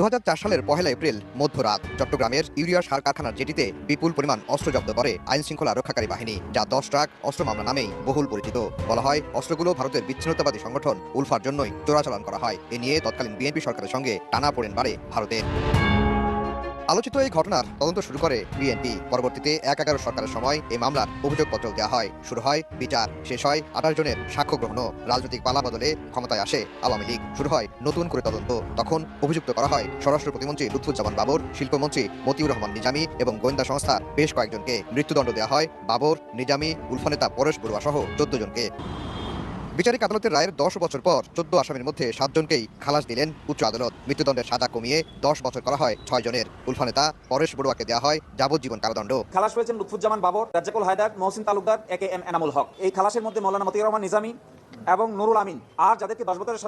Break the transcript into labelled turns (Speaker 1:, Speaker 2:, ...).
Speaker 1: 2004 সালের 1 এপ্রিল মধ্যরাত চট্টগ্রামের ইউরিয়া সার কারখানার জেটিতে বিপুল পরিমাণ অস্ত্র জব্দ করে আইন শৃঙ্খলা রক্ষাকারী বাহিনী, যা 10 ট্রাক অস্ত্র মামলা নামেই বহুল পরিচিত। বলা হয়, অস্ত্রগুলো ভারতের বিচ্ছিন্নতাবাদী সংগঠন উলফার জন্যই চোরাচালান করা হয়। এ নিয়ে তৎকালীন বিএনপি সরকারের সঙ্গে টানাপোড়েন বাড়ে ভারতের। আলোচিত এই ঘটনার তদন্ত শুরু করে বিএনপি। পরবর্তীতে ১/১১ সরকারের সময় এই মামলার অভিযোগপত্র দেওয়া হয়। শুরু হয় বিচার, শেষ হয় ২৮ জনের সাক্ষ্য গ্রহণ। রাজনৈতিক পালা বদলে ক্ষমতায় আসে আওয়ামী লীগ। শুরু হয় নতুন করে তদন্ত। তখন অভিযুক্ত করা হয় স্বরাষ্ট্র প্রতিমন্ত্রী লুৎফুজ্জামান বাবর, শিল্পমন্ত্রী মতিউর রহমান নিজামী এবং গোয়েন্দা সংস্থার বেশ কয়েকজনকে। মৃত্যুদণ্ড দেওয়া হয় বাবর, নিজামী, উলফা নেতা পরেশ বড়ুয়া সহ ১৪ জনকে। বিচারিক আদালতের রায়ের ১০ বছর পর ১৪ আসামির মধ্যে ৭ জনকেই খালাস দিলেন উচ্চ আদালত। মৃত্যুদণ্ডের সাজা কমিয়ে ১০ বছর করা হয় ৬ জনের। উলফা নেতা পরেশ বড়ুয়াকে দেওয়া হয় যাবজ্জীবন কারাদণ্ড।
Speaker 2: খালাস হয়েছেন লুৎফুজ্জামান বাবর, রাজ্জাকুল হায়দার, মহসিন তালুকদার, একে এম এনামুল হক। এই খালাসের মধ্যে মৌলানা মতিউর রহমান নিজামী এবং নুরুল আমিন আর যাদেরকে 10 বছরের